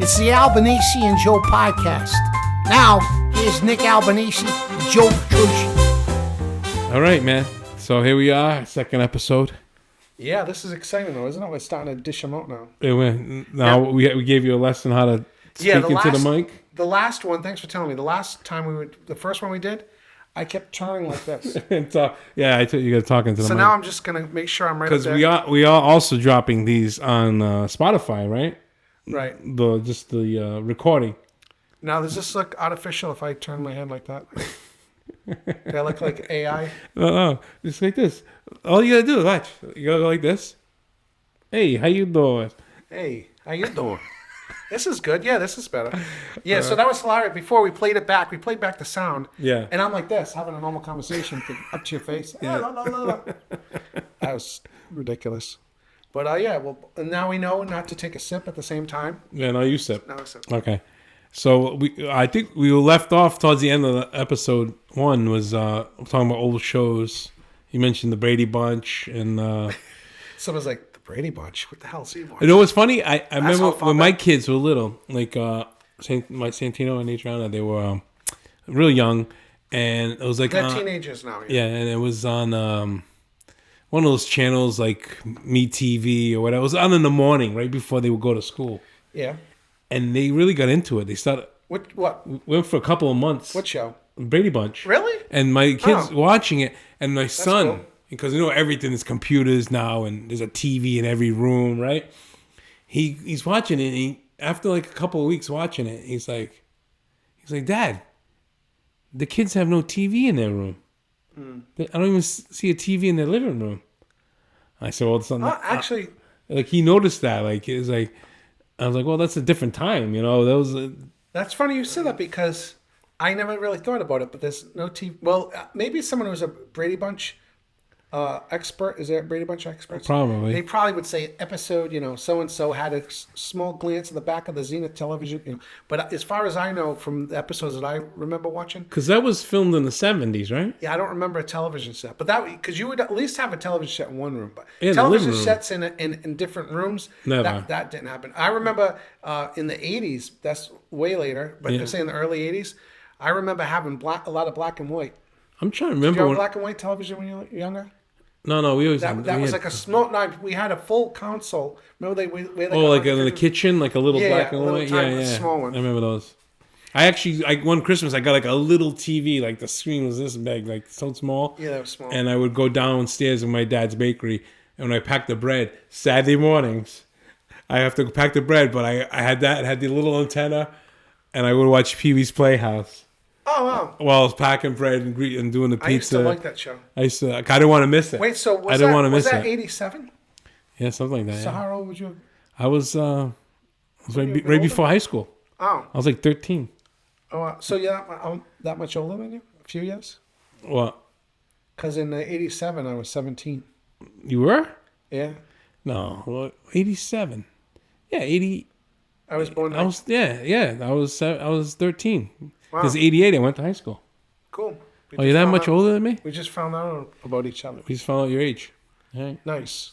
It's the Albanese and Joe podcast. Now, here's Nick Albanese and Joe Petrucci. All right, man. So here we are, second episode. Yeah, this is exciting though, isn't it? We're starting to dish them out now. We gave you a lesson how to speak into the mic. The last one, thanks for telling me. The last time the first one we did, I kept turning like this. I told you got to talk into the mic. So now I'm just gonna make sure I'm right. Because we are also dropping these on Spotify, right? Right. The recording. Now, does this look artificial if I turn my head like that? Do I look like AI? No, just like this. All you gotta do is watch. You gotta go like this. Hey, how you doing? Hey, how you doing? This is good. Yeah, this is better. Yeah, so that was hilarious. Before we played it back, we played back the sound. Yeah. And I'm like this, having a normal conversation up to your face. Yeah. That was ridiculous. But and now we know not to take a sip at the same time. Yeah, no, you sip. No, sip. Okay. So I think we were left off towards the end of the episode one was talking about old shows. You mentioned the Brady Bunch and someone's like, the Brady Bunch? What the hell is he watching? You know what's funny? I remember when my kids were little, like my Santino and Adriana, they were real young, and it was like they're teenagers now. Yeah, and it was on one of those channels like Me TV or whatever. It was on in the morning, right before they would go to school. Yeah. And they really got into it. They started. What? Went for a couple of months. What show? Brady Bunch. Really? And my kids watching it, and my son, cool. because everything is computers now, and there's a TV in every room, right? He's watching it. And after like a couple of weeks watching it, he's like, Dad, the kids have no TV in their room. I don't even see a TV in their living room. I said, well, it's something. Actually, like he noticed that. Like it was like, I was like, well, that's a different time, That's funny you said that because I never really thought about it. But there's no TV. Well, maybe someone who's a Brady Bunch expert. Is there a Brady Bunch experts? Probably. They probably would say episode. So and so had a small glance at the back of the Zenith television. But as far as I know from the episodes that I remember watching, because that was filmed in the 70s, right? Yeah, I don't remember a television set, but because you would at least have a television set in one room. But yeah, television sets in different rooms, never. That didn't happen. I remember in the 80s. That's way later, but they're saying in the early 80s. I remember having a lot of black and white. I'm trying to remember. Did you have black and white television when you were younger? No, we always that was like a small. No, we had a full console. Remember like in the kitchen, like a little black and white. Small one. I remember those. One Christmas I got like a little TV, like the screen was this big, like so small. Yeah, that was small. And I would go downstairs in my dad's bakery, and when I packed the bread, Saturday mornings, I have to pack the bread, but I had the little antenna, and I would watch Pee-wee's Playhouse. Oh, wow. While I was packing bread and doing the pizza. I used to like that show. I didn't want to miss it. Wait, so was that 87? Yeah, something like that. So how old was you? I was right before high school. Oh. I was like 13. Oh, so you're that much older than you? A few years? What? Because in 87, I was 17. You were? Yeah. No, 87. Yeah, 80. I was born. I was 13. Wow. Because 88, I went to high school. Cool. Oh, you're that much older than me? We just found out about each other. We just found out your age. Right. Nice.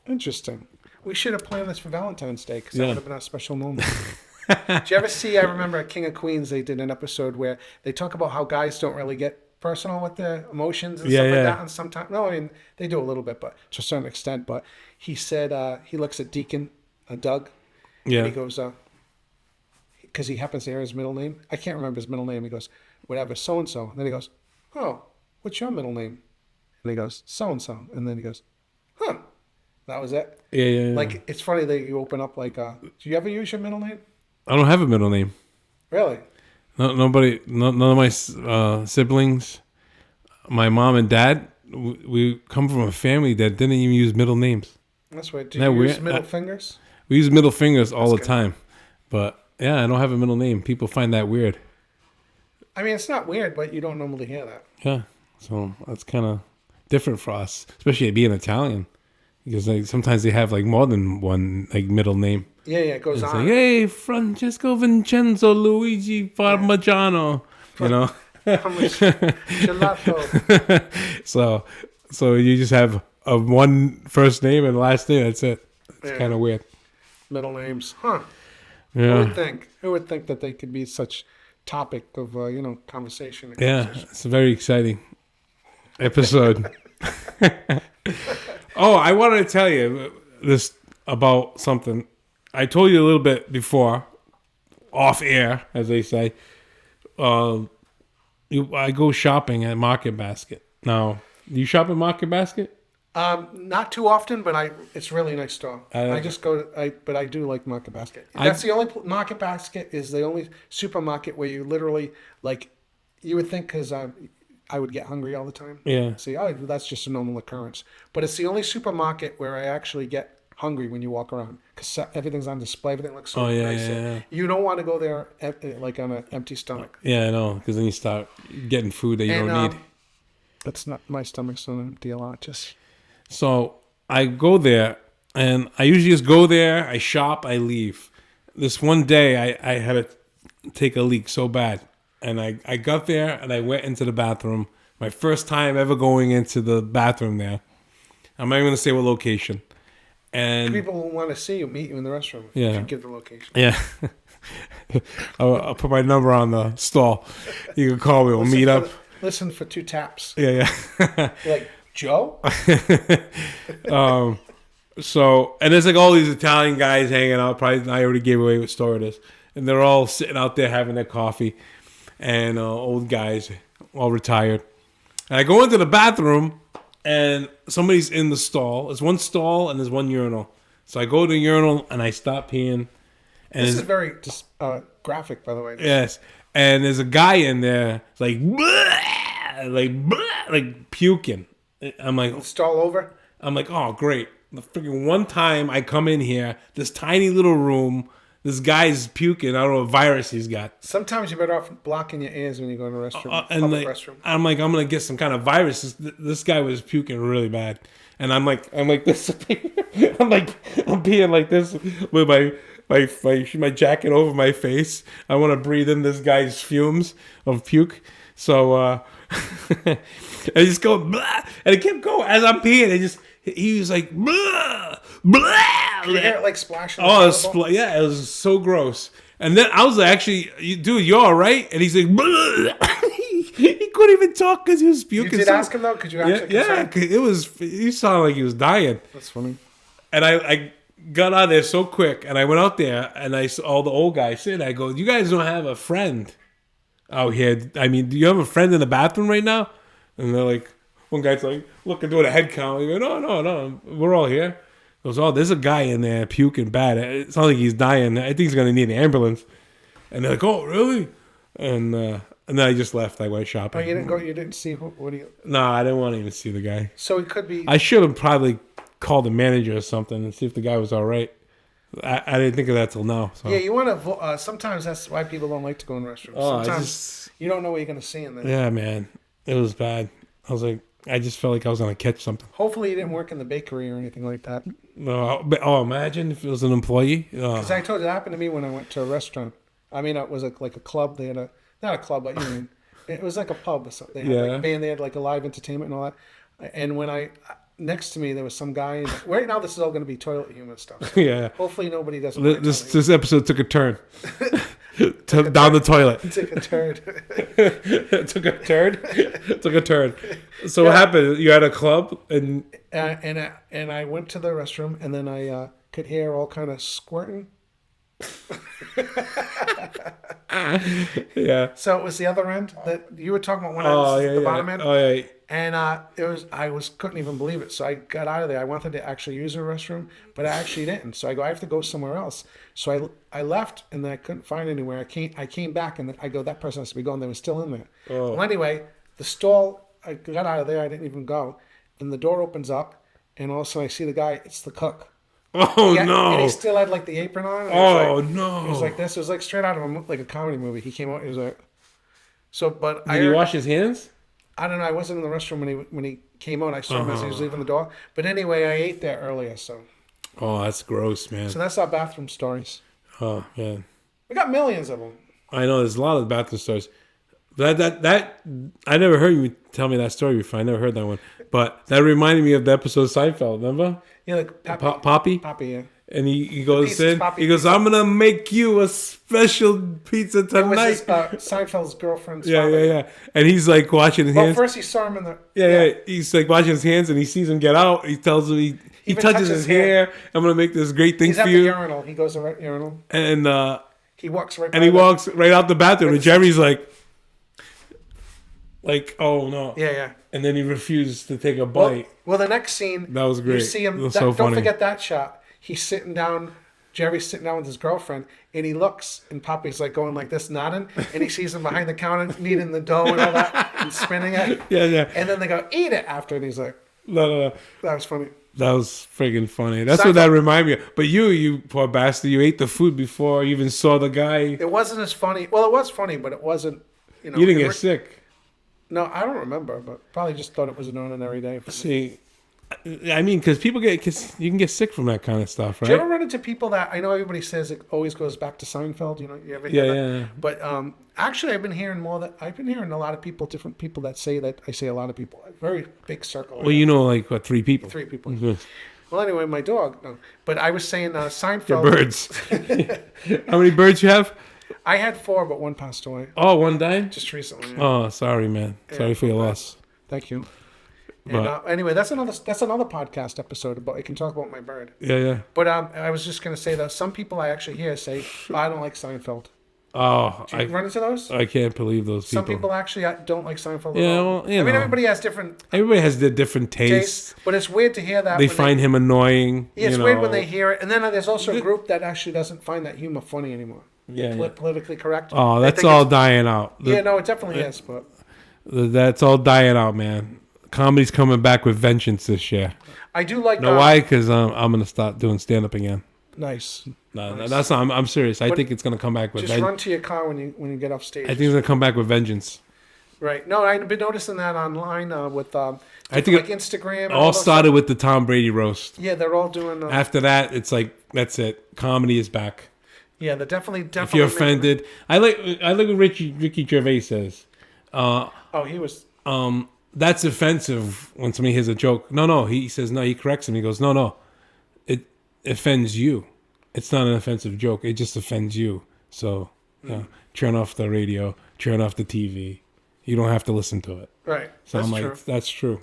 Interesting. We should have planned this for Valentine's Day because that would have been a special moment. Did you ever see, I remember at King of Queens, they did an episode where they talk about how guys don't really get personal with their emotions and stuff like that. And sometimes, they do a little bit, but to a certain extent. But he said he looks at Deacon, Doug, and he goes, because he happens to hear his middle name. I can't remember his middle name. He goes, whatever, so-and-so. And then he goes, oh, what's your middle name? And he goes, so-and-so. And then he goes, huh. That was it. Yeah. Like, it's funny that you open up like, do you ever use your middle name? I don't have a middle name. Really? None of my siblings, my mom and dad, we come from a family that didn't even use middle names. That's weird. Do you use middle fingers? We use middle fingers all the time. But, yeah, I don't have a middle name. People find that weird. I mean, it's not weird, but you don't normally hear that. Yeah. So that's kind of different for us, especially being Italian. Because sometimes they have like more than one like middle name. Yeah, it goes on. Like, hey, Francesco Vincenzo Luigi Parmigiano. You know? Gelato. So you just have a one first name and last name. That's it. It's kind of weird. Middle names, huh? Yeah. Who would think that they could be such topic of conversation? Yeah, it's a very exciting episode. Oh, I wanted to tell you this about something. I told you a little bit before, off air, as they say. I go shopping at Market Basket. Now, do you shop at Market Basket? Not too often, but it's a really nice store. But I do like Market Basket. That's the only Market Basket is the only supermarket where you literally you would think because I would get hungry all the time. Yeah. See, that's just a normal occurrence. But it's the only supermarket where I actually get hungry when you walk around because everything's on display. Everything looks so nice. Yeah. You don't want to go there on an empty stomach. Yeah, I know, because then you start getting food that you don't need. That's not my stomach's not empty a lot. So I go there, and I usually just go there, I shop, I leave. This one day, I had to take a leak so bad. And I got there, and I went into the bathroom. My first time ever going into the bathroom there. I'm not even going to say what location. And people will want to see you, meet you in the restroom. Yeah. If you give the location. Yeah. I'll put my number on the stall. You can call me. We'll meet up. Listen for 2 taps. Yeah. You're like, Joe? So, and there's all these Italian guys hanging out. Probably I already gave away what store it is. And they're all sitting out there having their coffee. And old guys, all retired. And I go into the bathroom, and somebody's in the stall. There's one stall, and there's one urinal. So I go to the urinal, and I stop peeing. And this is very graphic, by the way. Yes. And there's a guy in there, like puking. I'm like, stall over? I'm like, oh, great. The freaking one time I come in here, this tiny little room, this guy's puking. I don't know what virus he's got. Sometimes you're better off blocking your ears when you go in the restroom. Restroom. I'm like, I'm going to get some kind of virus. This guy was puking really bad. And I'm like this. I'm peeing like this with my jacket over my face. I want to breathe in this guy's fumes of puke. So, I just go, blah, and it kept going as I'm peeing. He was like, blah, blah. Did you hear it splashing? Oh, it was so gross. And then I was like, actually, dude, you all right? And he's like, blah. He couldn't even talk because he was puking. You did ask him though? Could you actually? Yeah, he sounded like he was dying. That's funny. And I got out of there so quick, and I went out there, and I saw all the old guys sitting. I go, you guys don't have a friend out here? I mean, do you have a friend in the bathroom right now? And they're like, one guy's like, looking, doing a head count. I go, no, we're all here. He goes, oh, there's a guy in there puking bad. It sounds like he's dying. I think he's going to need an ambulance. And they're like, oh, really? And then I just left. I went shopping. Oh, you didn't go? You didn't see? What do you? No, I didn't want to even see the guy. So it could be. I should have probably called the manager or something and see if the guy was all right. I didn't think of that till now. So. Yeah, you want to. Sometimes that's why people don't like to go in restrooms. Sometimes you don't know what you're going to see in there. Yeah, man, it was bad. I was like, I just felt like I was going to catch something. Hopefully, you didn't work in the bakery or anything like that. No, imagine if it was an employee. Because I told you, it happened to me when I went to a restaurant. I mean, it was like a club. They had not a club, but it was like a pub or something. They had band. They had like a live entertainment and all that. And when next to me, there was some guy. Right now, this is all going to be toilet humor stuff. So yeah. Hopefully, nobody doesn't. This episode took a turn. Down the toillet. Took a turd. Took a turd. Took a turd. So what happened? You had a club and I went to the restroom and then I could hear all kind of squirting. Yeah. So it was the other end that you were talking about when I was the bottom end. Oh yeah. And I couldn't even believe it. So I got out of there. I wanted to actually use the restroom, but I actually didn't. So I go, I have to go somewhere else. So I left and then I couldn't find anywhere. I came back and then I go, that person has to be gone. They were still in there. Oh. Well, anyway, the stall, I got out of there. I didn't even go. And the door opens up and all of a sudden I see the guy. It's the cook. Oh no! And he still had like the apron on. Oh no! It was like this. It was like straight out of a comedy movie. He came out. He was like, so. But did he wash his hands? I don't know. I wasn't in the restroom when he came out. I saw him as he was leaving the door. But anyway, I ate there earlier. So. Oh, that's gross, man. So that's our bathroom stories. Oh man. We got millions of them. I know. There's a lot of bathroom stories. That I never heard you tell me that story before. I never heard that one. But that reminded me of the episode of Seinfeld. Remember? Yeah, like Poppy. Poppy, yeah. And he goes pizza, in. Poppy He goes, pizza. I'm gonna make you a special pizza It was tonight. his, Seinfeld's girlfriend's Yeah, father. yeah, yeah. And he's like washing his Well, hands. first he saw him in the... Yeah. He's like washing his hands, and he sees him get out. He tells him he Even touches touches his hair. I'm gonna make this great thing He's for at the you. urinal. He goes to the urinal. And He walks right. and he by walks right out the bathroom, With and the Jerry's like, oh no. Yeah, yeah. And then he refuses to take a Well, bite. well, the next scene, That was great. You see him. That was so funny. Don't forget that shot. He's sitting down. Jerry's sitting down with his girlfriend, and he looks, and Poppy's like going like this, nodding, and he sees him behind the counter kneading the dough and all that, and spinning it. Yeah, yeah. And then they go, eat it after, and he's like, No. that was funny. That was friggin' funny. That's what that reminded me of. But you poor bastard, you ate the food before you even saw the guy. It wasn't as funny. Well, it was funny, but it wasn't. You know, You didn't get sick. No, I don't remember, but probably just thought it was an ordinary day. For me. See, I mean, because you can get sick from that kind of stuff, right? Do you ever run into people that I know everybody says it always goes back to Seinfeld? You know, you ever hear that? Yeah. But actually, I've been hearing a lot of people, different people that say that. I say a lot of people, a very big circle. Well, you know, like what, 3 people? 3 people. Mhm. Well, anyway, my dog. No, but I was saying Seinfeld. Your birds. How many birds you have? I had 4, but 1 passed away Oh, one died? just recently. Yeah. Oh, sorry, man. Sorry for your loss. Thank you. And, But- anyway, that's another podcast episode about. I can talk about my bird. Yeah. But I was just gonna say that some people I actually hear say, I don't like Seinfeld. Oh, Do you run into those? I can't believe those people. Some people actually don't like Seinfeld. Yeah, at all. well, you I mean, know. everybody has different Everybody has their different tastes. tastes, but it's weird to hear that. They when find him annoying. Yeah, it's you weird know. when they hear it, and then there's also a group that actually doesn't find that humor funny anymore. Yeah. Politically correct. Oh, They that's think all it's- dying out. Yeah, no, it definitely is. But That's all dying out, man. Comedy's coming back with vengeance this year. I do like. Know why? Because I'm gonna start doing stand up again. Nice. No, that's not. I'm serious. I think it's gonna come back with Just vengeance. run to your car when you get off stage. I think it's gonna come back with vengeance. Right. No, I've been noticing that online with I think like Instagram. And all those started with the Tom Brady roast. Yeah, they're all doing. After that, it's like that's it. Comedy is back. Yeah, they're definitely. If you're offended, I like what Ricky Gervais says. Oh, he was. That's offensive when somebody hears a joke. No. He says no. He corrects him. He goes, no. It offends you. It's not an offensive joke. It just offends you. So, turn off the radio. Turn off the TV. You don't have to listen to it. Right. So That's I'm like, true. that's true.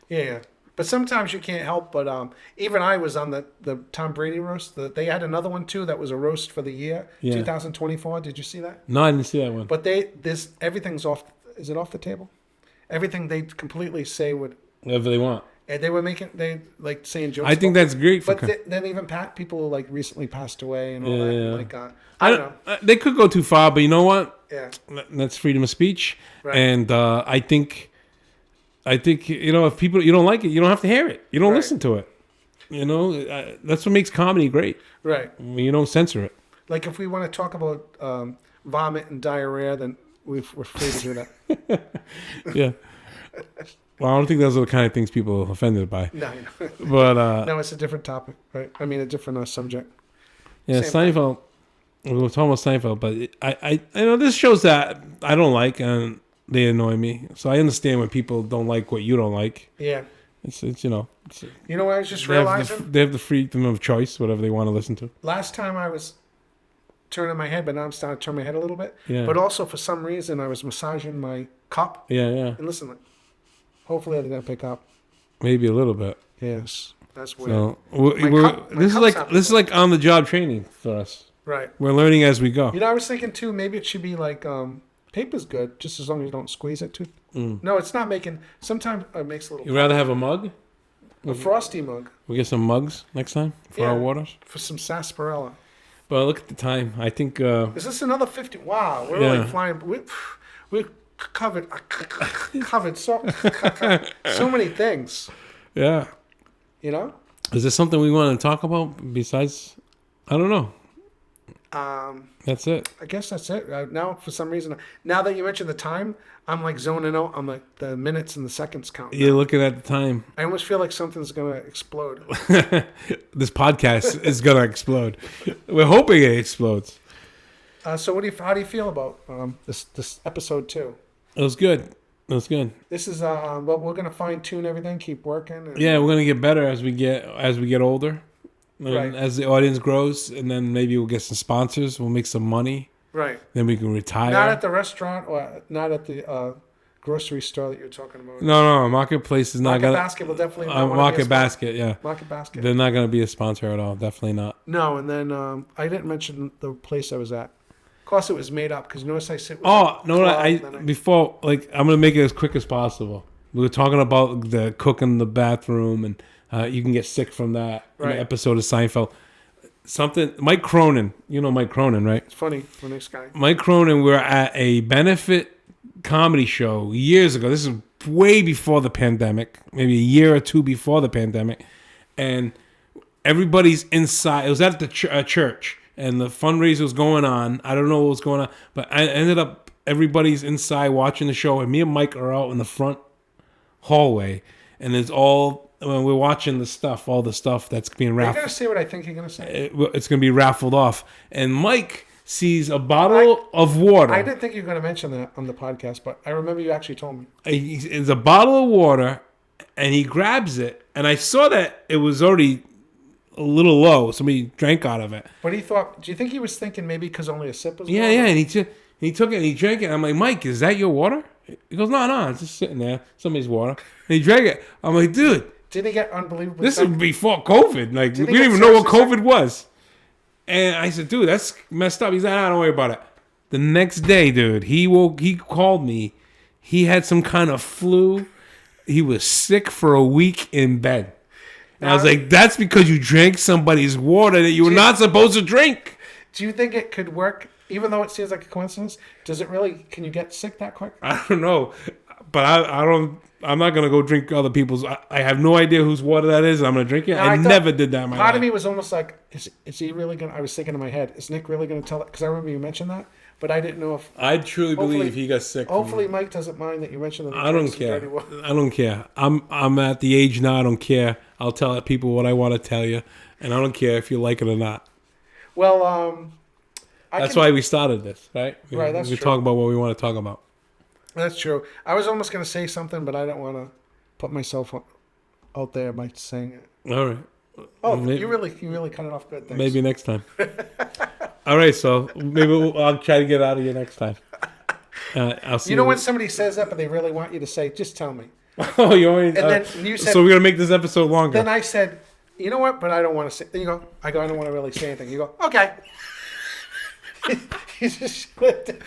Yeah. But sometimes you can't help but even I was on the Tom Brady roast. They had another one too that was a roast for the year 2024. Did you see that? No, I didn't see that one. But everything's off. Is it off the table? Everything they completely say would. Whatever they want. And they were like saying jokes. I think that's great. But then even people who like recently passed away and all that. Yeah. Like I don't know. They could go too far, but you know what? Yeah. That's freedom of speech, Right. and I think if people you don't like it, you don't have to hear it. You don't Right. listen to it. That's what makes comedy great. Right. When you don't censor it. Like if we want to talk about vomit and diarrhea, then we're free to do that. Yeah. Well, I don't think those are the kind of things people are offended by. No. But No, it's a different topic, right? I mean, a different subject. yeah, Same Seinfeld. We were talking about Seinfeld, but I know this shows that I don't like and they annoy me. So I understand when people don't like what you don't like. Yeah. It's You know what I was just they have, realizing? they have the freedom of choice, whatever they want to listen to. Last time I was turning my head, but now I'm starting to turn my head a little bit. Yeah. But also, for some reason, I was massaging my cup. Yeah. And listen, hopefully I didn't pick up. Maybe a little bit. Yes. That's weird. So My this is like on the job training for us. Right. We're learning as we go. You know, I was thinking, too, maybe it should be like paper's good, just as long as you don't squeeze it too. No, it's not making... Sometimes it makes a little... You'd rather have a mug? A frosty mug. We'll get some mugs next time for our waters. For some sarsaparilla. But look at the time. I think... Is this another 50? Wow, we're Yeah. really flying. We're covered so many things. Yeah. You know? Is there something we want to talk about besides... I don't know. That's it. I guess that's it. Now, for some reason, now that you mentioned the time, I'm like zoning out. I'm like the minutes and the seconds count. You're looking at the time. I almost feel like something's gonna explode. This podcast is going to explode. We're hoping it explodes. So, how do you feel about this episode 2? It was good. This This is well, we're gonna fine tune everything, keep working. And, Yeah, we're going to get better as we get older. And Right. as the audience grows, and then maybe we'll get some sponsors. We'll make some money. Right. Then we can retire. Not at the restaurant or not at the grocery store that you're talking about. No. Marketplace is not Market gonna. Basket will definitely not wanna be a Market sponsor. Basket, yeah. Market Basket. They're not gonna be a sponsor at all. Definitely not. No, and then I didn't mention the place I was at. Of course, it was made up because notice I sit. With Oh no! club, Before I'm gonna make it as quick as possible. We were talking about the cook in the bathroom, and you can get sick from that. In Right. an episode of Seinfeld. Something. Mike Cronin. You know Mike Cronin, right? It's funny for this guy. Mike Cronin. We're at a benefit comedy show years ago. This is way before the pandemic, maybe a year or two before the pandemic, and everybody's inside. It was at the church, and the fundraiser was going on. I don't know what was going on, but I ended up everybody's inside watching the show, and me and Mike are out in the front hallway, and it's all when we're watching the stuff, all the stuff that's being You're raffled. gonna say what I think you're gonna say. It's gonna be raffled off, and Mike sees a bottle of water. I didn't think you were gonna mention that on the podcast, but I remember you actually told me. It's a bottle of water, and he grabs it, and I saw that it was already a little low. Somebody drank out of it. But he thought. Do you think he was thinking maybe because only a sip was? Yeah, water? yeah, and he took it and he drank it. And I'm like, Mike, is that your water? He goes, no, it's just sitting there. Somebody's water. And he drank it. I'm like, dude, Did he get unbelievably? this sick? was before COVID. Like, we he didn't get even know what seriously COVID was. And I said, dude, that's messed up. He's like, don't worry about it. The next day, dude, he called me. He had some kind of flu. He was sick for a week in bed. And I was like, that's because you drank somebody's water that you were not supposed to drink. Do you think it could work, even though it seems like a coincidence? Does it really? Can you get sick that quick? I don't know. But I don't. I'm not gonna go drink other people's. I have no idea whose water that is. I'm gonna drink it. No, I thought- never did that in my life. Part of me was almost like, is he really gonna? I was thinking in my head, is Nick really gonna tell it? Because I remember you mentioned that, but I didn't know if. I truly Hopefully- believe he got sick. from Hopefully, it. Mike doesn't mind that you mentioned that. I don't care. I don't care. I'm at the age now. I don't care. I'll tell people what I want to tell you, and I don't care if you like it or not. Well, That's why we started this, right? Right, that's we true. talk about what we want to talk about. That's true. I was almost gonna say something, but I don't want to put myself out there by saying it. All right. Oh, Maybe- you really cut it off good. Thanks. Maybe next time. All right, so maybe I'll try to get out of you next time. I'll see. You know when somebody says that, but they really want you to say, just tell me. Oh, you already. And then you said. So we're gonna make this episode longer. Then I said, you know what? But I don't want to say. Then you go. I don't want to really say anything. You go. Okay. You just split down.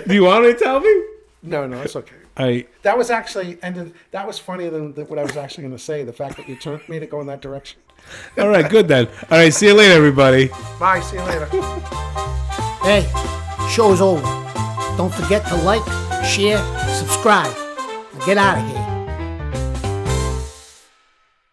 Do you want me to tell me? No, it's okay. That was actually ended. That was funnier than what I was actually going to say. The fact that you turned me to go in that direction. All right, good then. All right, see you later, everybody. Bye. See you later. Hey, show's over. Don't forget to like, share, subscribe. Now get out of here.